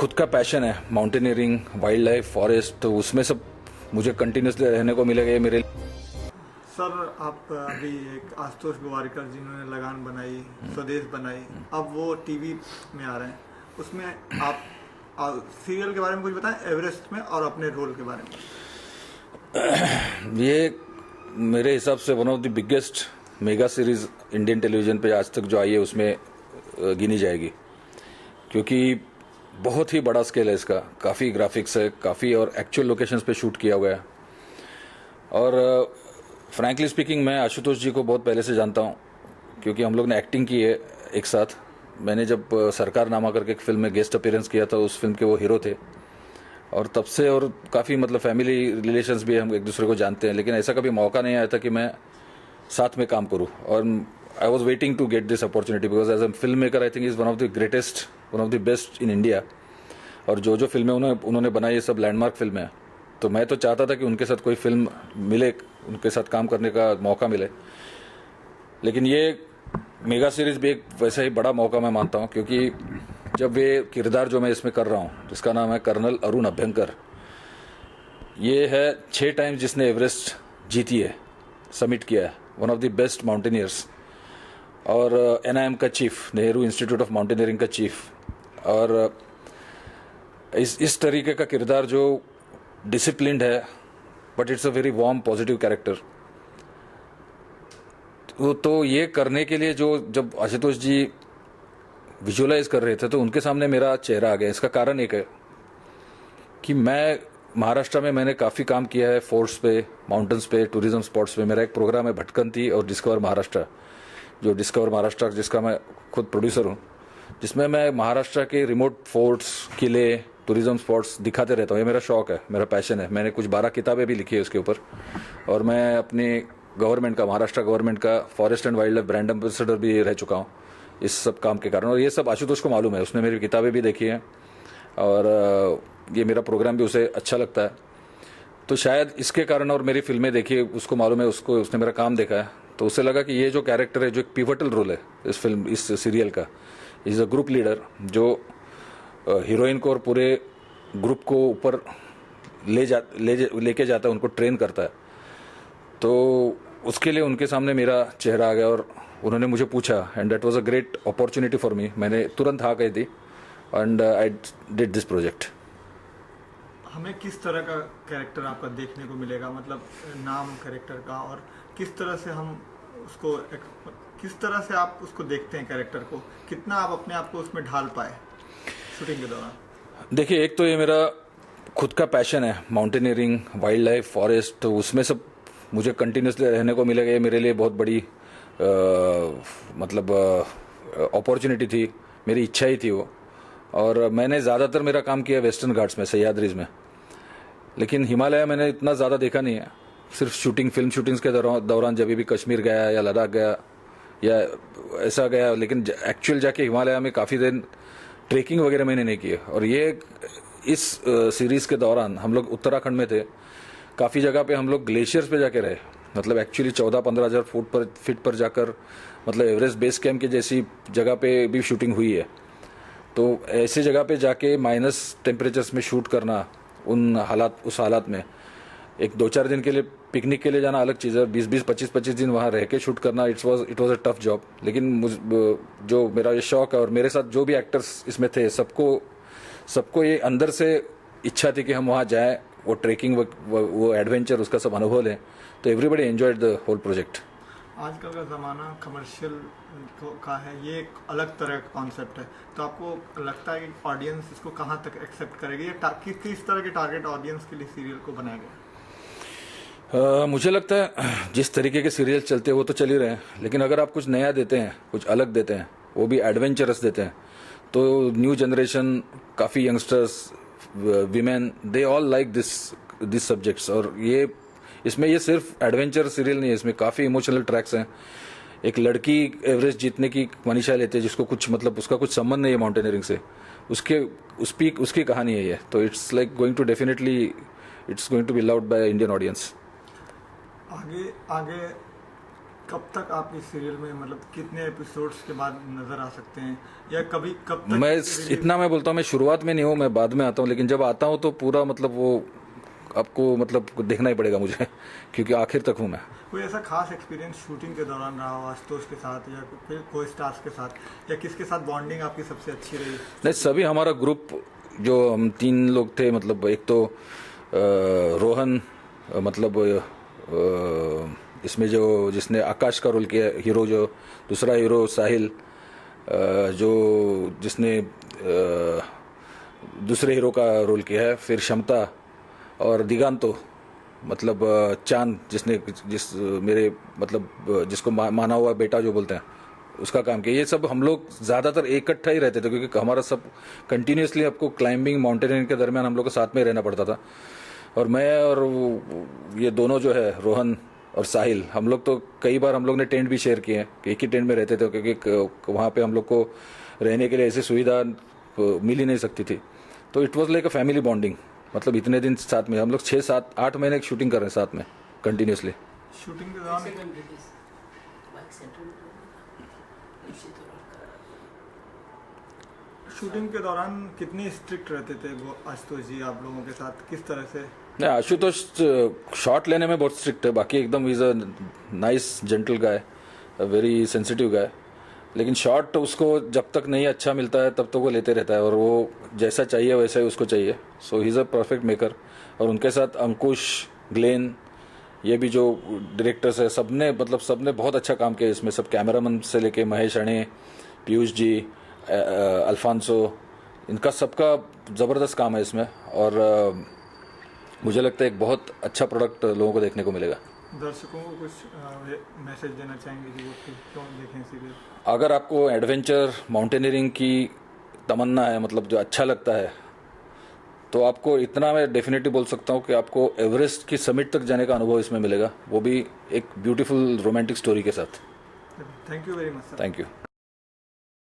खुद का पैशन है, माउंटेनियरिंग, वाइल्ड लाइफ, फॉरेस्ट, तो उसमें सब मुझे कंटिन्यूसली रहने को मिलेगा। ये मेरे सर, आप अभी एक आशुतोष गोवारिकर जिन्होंने लगान बनाई, स्वदेश बनाई, अब वो टीवी में आ रहे हैं, उसमें आप सीरियल के बारे में कुछ बताएं, एवरेस्ट में, और अपने रोल के बारे में। ये मेरे हिसाब से one of the biggest mega series Indian television पे आज तक जो आई है उसमें गिनी जाएगी, क्योंकि बहुत ही बड़ा स्केल है इसका। काफ़ी ग्राफिक्स है, काफ़ी और एक्चुअल लोकेशंस पे शूट किया हुआ है। और फ्रैंकली स्पीकिंग, मैं आशुतोष जी को बहुत पहले से जानता हूँ, क्योंकि हम लोग ने एक्टिंग की है एक साथ। मैंने जब सरकारनामा करके एक फिल्म में गेस्ट अपीयरेंस किया था, उस फिल्म के वो हीरो थे, और तब से और काफ़ी मतलब फैमिली रिलेशंस भी हम एक दूसरे को जानते हैं। लेकिन ऐसा कभी मौका नहीं आया था कि मैं साथ में काम करूं, और I was waiting to get this opportunity because as a film maker I think is one of the greatest, one of the best in India. और जो फिल्में उन्होंने बनाई, ये सब लैंडमार्क फिल्में हैं। तो मैं तो चाहता था कि उनके साथ कोई फिल्म मिले, उनके साथ काम करने का मौका मिले। लेकिन ये मेगा सीरीज भी एक वैसा ही बड़ा मौका मैं मानता हूँ, क्योंकि जब वे किरदार जो मैं इसमें कर रहा हूँ, जिसका नाम है कर्नल अरुण अभ्यंकर, ये है 6 टाइम जिसने एवरेस्ट जीती है, समिट किया है, one of the best mountaineers, और NIM का chief, Nehru institute of mountaineering का चीफ। और इस तरीके का किरदार जो डिसिप्लिन्ड है, but it's a very warm positive character. तो ये करने के लिए जब आशुतोष जी विजुअलाइज कर रहे थे, तो उनके सामने मेरा चेहरा आ गया। इसका कारण एक है कि मैं महाराष्ट्र में मैंने काफ़ी काम किया है, फोर्ट्स पे, माउंटेन्स पे, टूरिज्म स्पॉट्स पे। मेरा एक प्रोग्राम है भटकंती और डिस्कवर महाराष्ट्र, जो डिस्कवर महाराष्ट्र जिसका मैं खुद प्रोड्यूसर हूँ, जिसमें मैं महाराष्ट्र के रिमोट फोर्ट्स, किले, टूरिज्म स्पॉट्स दिखाते रहता हूँ। ये मेरा शौक है, मेरा पैशन है। मैंने कुछ 12 किताबें भी लिखी है उसके ऊपर, और मैं अपनी गवर्नमेंट का, महाराष्ट्र गवर्नमेंट का forest and wild life brand ambassador भी रह चुका हूँ इस सब काम के कारण। और ये सब आशुतोष को मालूम है, उसने मेरी किताबें भी देखी हैं, और ये मेरा प्रोग्राम भी उसे अच्छा लगता है। तो शायद इसके कारण, और मेरी फिल्में देखी, उसको मालूम है, उसने मेरा काम देखा है, तो उसे लगा कि ये जो कैरेक्टर है, जो एक पिवटल रोल है इस सीरियल का, इज अ ग्रुप लीडर, जो हीरोइन को और पूरे ग्रुप को ऊपर लेके जाता है, उनको ट्रेन करता है। तो उसके लिए उनके सामने मेरा चेहरा आ गया, और उन्होंने मुझे पूछा, and that was a great opportunity for me. मैंने तुरंत हाँ कही थी, and I did this project. हमें किस तरह का कैरेक्टर आपका देखने को मिलेगा, मतलब नाम कैरेक्टर का, और किस तरह से हम उसको, किस तरह से आप उसको देखते हैं कैरेक्टर को, कितना आप अपने आप को उसमें ढाल पाए शूटिंग के दौरान? देखिए, एक तो ये मेरा खुद का पैशन है, माउंटेनियरिंग, वाइल्ड लाइफ, फॉरेस्ट, तो उसमें सब मुझे कंटिन्यूसली रहने को मिलेगा। ये मेरे लिए बहुत बड़ी मतलब अपॉर्चुनिटी थी, मेरी इच्छा ही थी वो। और मैंने ज़्यादातर मेरा काम किया वेस्टर्न घाट्स में, सह्याद्रीज में, लेकिन हिमालय मैंने इतना ज़्यादा देखा नहीं है। सिर्फ फिल्म शूटिंग्स के दौरान जब भी कश्मीर गया या लद्दाख गया या ऐसा गया, लेकिन एक्चुअल जाके हिमालय में काफ़ी दिन ट्रेकिंग वगैरह मैंने नहीं की है। और ये इस सीरीज़ के दौरान हम लोग उत्तराखंड में थे, काफ़ी जगह पे हम लोग ग्लेशियर्स पे जाके रहे, मतलब एक्चुअली 14-15 हज़ार फीट पर जाकर, मतलब एवरेस्ट बेस कैंप की जैसी जगह पे भी शूटिंग हुई है। तो ऐसी जगह पे जाके माइनस टेम्परेचर्स में शूट करना, उस हालात में, एक 2-4 दिन के लिए पिकनिक के लिए जाना अलग चीज़ है, 20-20, 25-25 दिन वहाँ रह के शूट करना, it was a tough job. लेकिन जो मेरा ये शौक है, और मेरे साथ जो भी एक्टर्स इसमें थे, सबको ये अंदर से इच्छा थी कि हम वहाँ जाएं, वो ट्रेकिंग, वो एडवेंचर, उसका सब अनुभव लें। तो everybody enjoyed the whole project. आजकल का ज़माना कमर्शियल का है, ये एक अलग तरह का कॉन्सेप्ट है, तो आपको लगता है कि ऑडियंस इसको कहाँ तक एक्सेप्ट करेगी, या किस तरह के टारगेट ऑडियंस के लिए सीरियल को बनाया गया? मुझे लगता है जिस तरीके के सीरियल चलते हैं वो तो चल ही रहे हैं, लेकिन अगर आप कुछ नया देते हैं, कुछ अलग देते हैं, वो भी एडवेंचरस देते हैं, तो न्यू जनरेशन, काफ़ी youngsters, women, they all like this subjects. और इसमें ये सिर्फ एडवेंचर सीरियल नहीं है, इसमें काफ़ी इमोशनल ट्रैक्स हैं। एक लड़की एवरेस्ट जीतने की मनीषा लेते हैं, जिसको कुछ मतलब उसका कुछ संबंध नहीं है माउंटेनियरिंग से, उसकी कहानी है ये। तो it's like going to be loved by Indian audience. आगे कब तक आप इस सीरियल में मतलब कितने एपिसोड्स के बाद नजर आ सकते हैं, या कभी कब तक? मैं बोलता हूँ, मैं शुरुआत में नहीं हूँ, मैं बाद में आता हूँ, लेकिन जब आता हूँ तो पूरा मतलब वो आपको मतलब देखना ही पड़ेगा मुझे क्योंकि आखिर तक हूँ मैं। कोई ऐसा खास एक्सपीरियंस शूटिंग के दौरान रहा हो आशुतोष के साथ, या फिर कोई स्टार्स के साथ, या किसके साथ बॉन्डिंग आपकी सबसे अच्छी रही? नहीं, सभी हमारा ग्रुप जो हम 3 लोग थे, मतलब एक तो रोहन, मतलब इसमें जो जिसने आकाश का रोल किया हीरो, जो दूसरा हीरो साहिल, जो जिसने दूसरे हीरो का रोल किया है, फिर क्षमता, और दिगांतो मतलब चांद, जिस मेरे मतलब जिसको माना हुआ बेटा जो बोलते हैं, उसका काम किया। ये सब हम लोग ज़्यादातर इकट्ठा ही रहते थे क्योंकि हमारा सब कंटिन्यूसली आपको क्लाइंबिंग माउंटेनियरिंग के दरमियान हम लोग को साथ में रहना पड़ता था। और मैं और ये दोनों जो है रोहन और साहिल, हम लोग तो कई बार हम लोग ने टेंट भी शेयर किए हैं, एक ही टेंट में रहते थे क्योंकि वहाँ पे हम लोग को रहने के लिए ऐसी सुविधा मिल ही नहीं सकती थी। तो it was like a family bonding, मतलब इतने दिन साथ में हम लोग 6, 7, 8 महीने की शूटिंग कर रहे हैं साथ में कंटिन्यूसली। शूटिंग के दौरान कितनी स्ट्रिक्ट रहते थे वो आशुतोष जी आप लोगों के साथ, किस तरह से? नहीं, आशुतोष शॉट लेने में बहुत स्ट्रिक्ट है, बाकी एकदम is a nice gentle guy, very sensitive guy, लेकिन शॉट उसको जब तक नहीं अच्छा मिलता है तब तक वो लेते रहता है, और वो जैसा चाहिए वैसा ही उसको चाहिए। So he is a perfect maker. और उनके साथ अंकुश, ग्लेन, ये भी जो डायरेक्टर्स है, सबने बहुत अच्छा काम किया इसमें। सब कैमरामैन से लेके महेश अणे, पीयूष जी, अल्फांसो, इनका सबका ज़बरदस्त काम है इसमें। और मुझे लगता है एक बहुत अच्छा प्रोडक्ट लोगों को देखने को मिलेगा। दर्शकों को कुछ मैसेज देना चाहेंगे कि वो क्यों देखें सीरियल? अगर आपको एडवेंचर माउंटेनियरिंग की तमन्ना है, मतलब जो अच्छा लगता है, तो आपको इतना मैं डेफिनेटली बोल सकता हूँ कि आपको एवरेस्ट की समिट तक जाने का अनुभव इसमें मिलेगा, वो भी एक ब्यूटीफुल रोमांटिक स्टोरी के साथ। Thank you very much sir. Thank you.